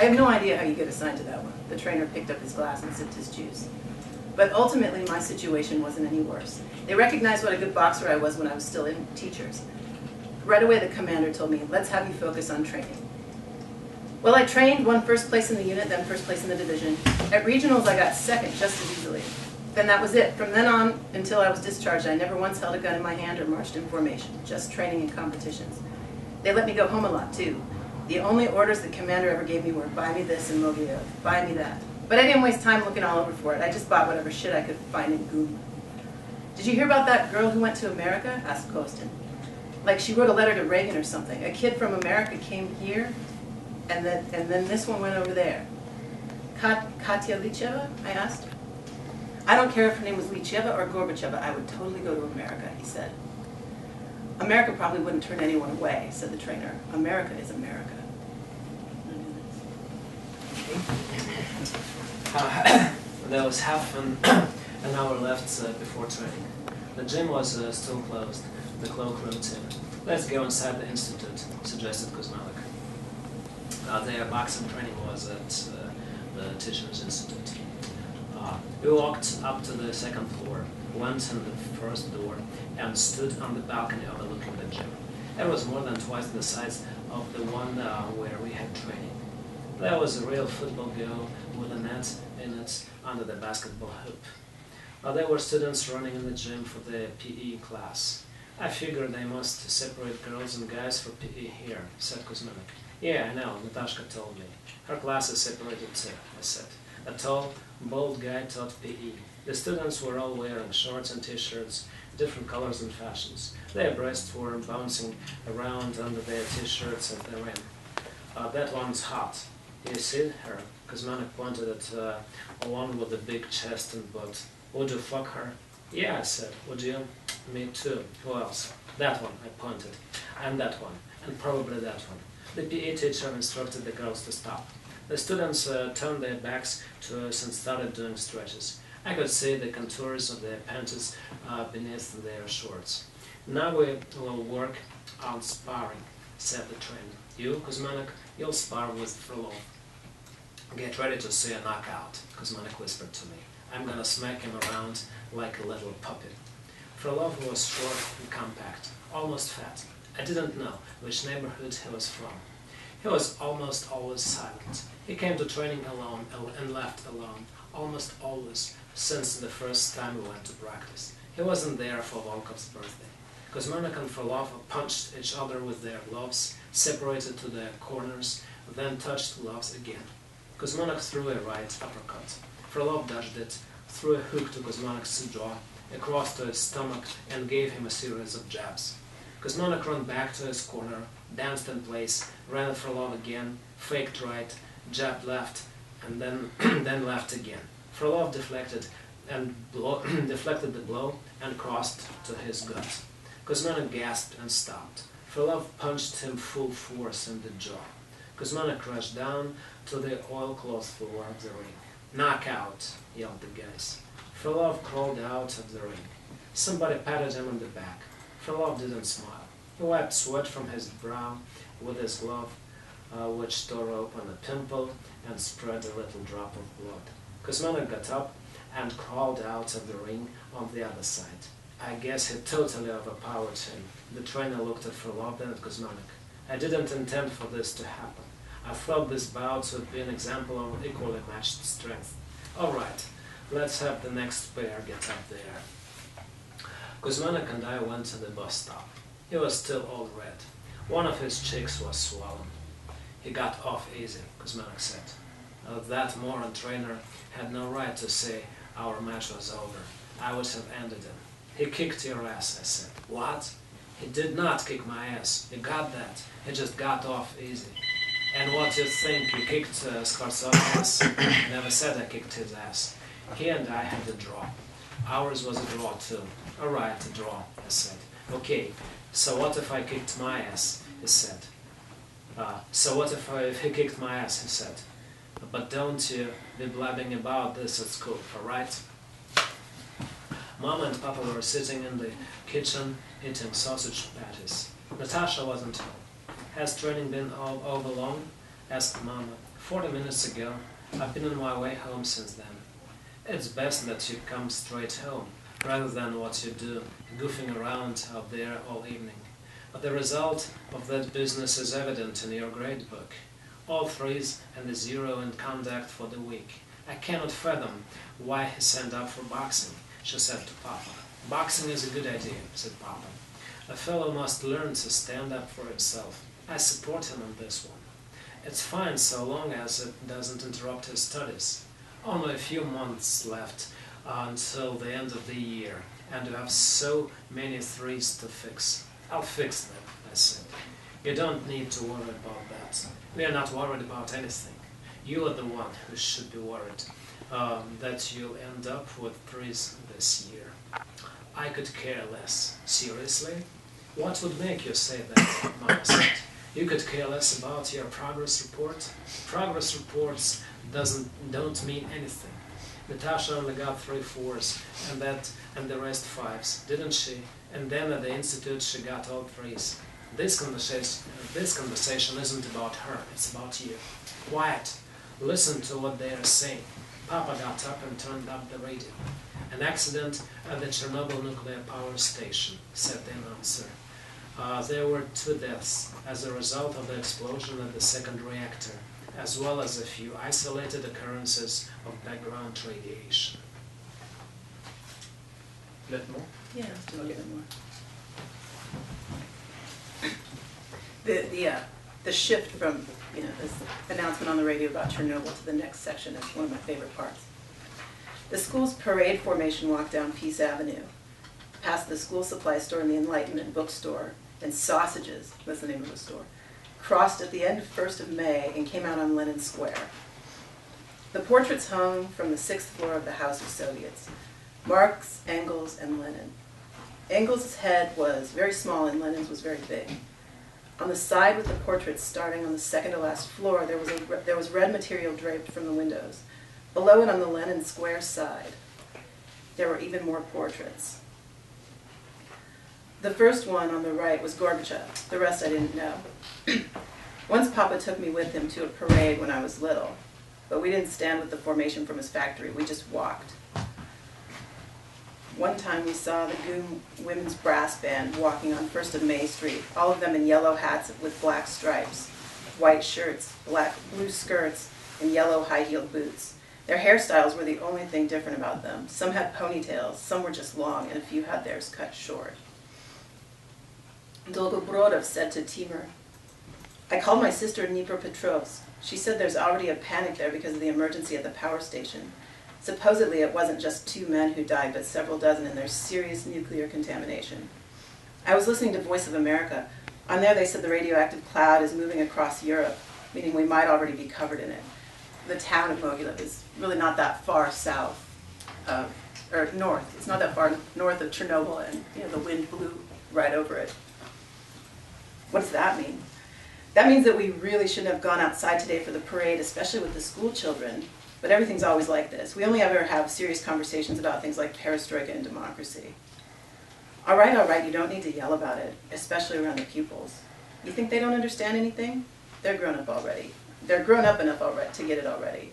I have no idea how you get assigned to that one. The trainer picked up his glass and sipped his juice. But ultimately, my situation wasn't any worse. They recognized what a good boxer I was when I was still in teachers. Right away, the commander told me, let's have you focus on training. Well, I trained, won first place in the unit, then first place in the division. At regionals, I got second just as easily. Then that was it. From then on until I was discharged, I never once held a gun in my hand or marched in formation, just training and competitions. They let me go home a lot, too. The only orders the commander ever gave me were, buy me this in Mogiliev, buy me that. But I didn't waste time looking all over for it. I just bought whatever shit I could find in Google. Did you hear about that girl who went to America? Asked Kostin. Like she wrote a letter to Reagan or something. A kid from America came here, and then this one went over there. Katya Licheva? I asked. I don't care if her name was Licheva or Gorbacheva. I would totally go to America, he said. America probably wouldn't turn anyone away, said the trainer. America is America. There was half an hour left before training. The gym was still closed. The cloak routine. Let's go inside the institute, suggested Kuzmalik. Their boxing training was at the Teachers Institute. We walked up to the second floor, went in the first door, and stood on the balcony overlooking the gym. It was more than twice the size of the one where we had training. There was a real football goal with a net in it under the basketball hoop. There were students running in the gym for the PE class. I figured they must separate girls and guys for PE here, said Kuzmalik. Yeah, I know, Natashka told me. Her class is separated too, I said. A tall, bald guy taught PE. The students were all wearing shorts and t-shirts, different colors and fashions. Their breasts were bouncing around under their t-shirts at the rim. That one's hot. You see her? Kuzmalik pointed at one with a big chest and butt. Would you fuck her? Yeah, I said. Would you? Me too. Who else? That one, I pointed. And that one. And probably that one. The PE teacher instructed the girls to stop. The students turned their backs to us and started doing stretches. I could see the contours of their panties beneath their shorts. Now we will work on sparring, said the trainer. You, Kuzmalik, you'll spar with Frolov. Get ready to see a knockout, Kuzmalik whispered to me. I'm gonna smack him around like a little puppy. Frolov was short and compact, almost fat. I didn't know which neighborhood he was from. He was almost always silent. He came to training alone and left alone, almost always, since the first time we went to practice. He wasn't there for Volkov's birthday. Kuzmalik and Frolov punched each other with their gloves, separated to their corners, then touched gloves again. Kuzmalik threw a right uppercut. Frolov dodged it, threw a hook to Kuzmalik's jaw, across to his stomach, and gave him a series of jabs. Kuzmalik ran back to his corner, danced in place, ran at Frolov again, faked right, jabbed left, and then then left again. Frolov deflected the blow and crossed to his gut. Kuzmalik gasped and stopped. Frolov punched him full force in the jaw. Kuzmalik crashed down to the oilcloth floor of the ring. Knockout, yelled the guys. Frolov crawled out of the ring. Somebody patted him on the back. Frolov didn't smile. He wiped sweat from his brow with his glove, which tore open a pimple and spread a little drop of blood. Kuzmalik got up and crawled out of the ring on the other side. I guess he totally overpowered him. The trainer looked at Frolov, then at Kuzmalik. I didn't intend for this to happen. I thought this bout would be an example of equally matched strength. All right, let's have the next pair get up there. Kuzmalik and I went to the bus stop. He was still all red. One of his cheeks was swollen. He got off easy, Kuzmalik said. That moron trainer had no right to say our match was over. I would have ended him. He kicked your ass, I said. What? He did not kick my ass. You got that. He just got off easy. And what you think, you kicked Skvortsov's ass? Never said I kicked his ass. He and I had a draw. Ours was a draw too. Alright, a draw, I said. Okay, so what if I kicked my ass? He said. So what if he kicked my ass? He said. But don't you be blabbing about this at school, alright? Mama and Papa were sitting in the kitchen eating sausage patties. Natasha wasn't home. Has training been over long? Asked Mama. 40 minutes ago. I've been on my way home since then. It's best that you come straight home, rather than what you do, goofing around out there all evening. But the result of that business is evident in your grade book. All threes and the 0 in conduct for the week. I cannot fathom why he signed up for boxing, she said to Papa. Boxing is a good idea, said Papa. A fellow must learn to stand up for himself. I support him on this one. It's fine so long as it doesn't interrupt his studies. Only a few months left until the end of the year, and you have so many threes to fix. I'll fix them, I said. You don't need to worry about that. We are not worried about anything. You are the one who should be worried that you'll end up with threes this year. I could care less. Seriously? What would make you say that, Mama said. You could care less about your progress report? Progress reports don't mean anything. Natasha only got 3 4s and the rest 5s, didn't she? And then at the institute she got all 3s. This conversation isn't about her, it's about you. Quiet. Listen to what they are saying. Papa got up and turned up the radio. An accident at the Chernobyl nuclear power station, said the announcer. There were 2 deaths as a result of the explosion at the second reactor, as well as a few isolated occurrences of background radiation. A bit more? Yeah, let's do a little bit more. The shift from this announcement on the radio about Chernobyl to the next section is one of my favorite parts. The school's parade formation walked down Peace Avenue, past the school supply store and the Enlightenment bookstore, and Sausages, that's the name of the store, crossed at the end of 1st of May and came out on Lenin Square. The portraits hung from the 6th floor of the House of Soviets, Marx, Engels, and Lenin. Engels' head was very small and Lenin's was very big. On the side with the portraits starting on the second to last floor, there was red material draped from the windows. Below it on the Lenin Square side, there were even more portraits. The first one on the right was Gorbachev. The rest I didn't know. Once Papa took me with him to a parade when I was little, but we didn't stand with the formation from his factory. We just walked. One time we saw the Goon Women's Brass Band walking on 1st of May Street, all of them in yellow hats with black stripes, white shirts, blue skirts, and yellow high-heeled boots. Their hairstyles were the only thing different about them. Some had ponytails, some were just long, and a few had theirs cut short. Dolgobrodov said to Timur, I called my sister in Dnipropetrovsk. She said there's already a panic there because of the emergency at the power station. Supposedly it wasn't just 2 men who died, but several dozen, and there's serious nuclear contamination. I was listening to Voice of America. On there they said the radioactive cloud is moving across Europe, meaning we might already be covered in it. The town of Mogilev is really not that far south, or north. It's not that far north of Chernobyl, and the wind blew right over it. What does that mean? That means that we really shouldn't have gone outside today for the parade, especially with the school children. But everything's always like this. We only ever have serious conversations about things like perestroika and democracy. All right, you don't need to yell about it, especially around the pupils. You think they don't understand anything? They're grown up already. They're grown up enough already to get it already.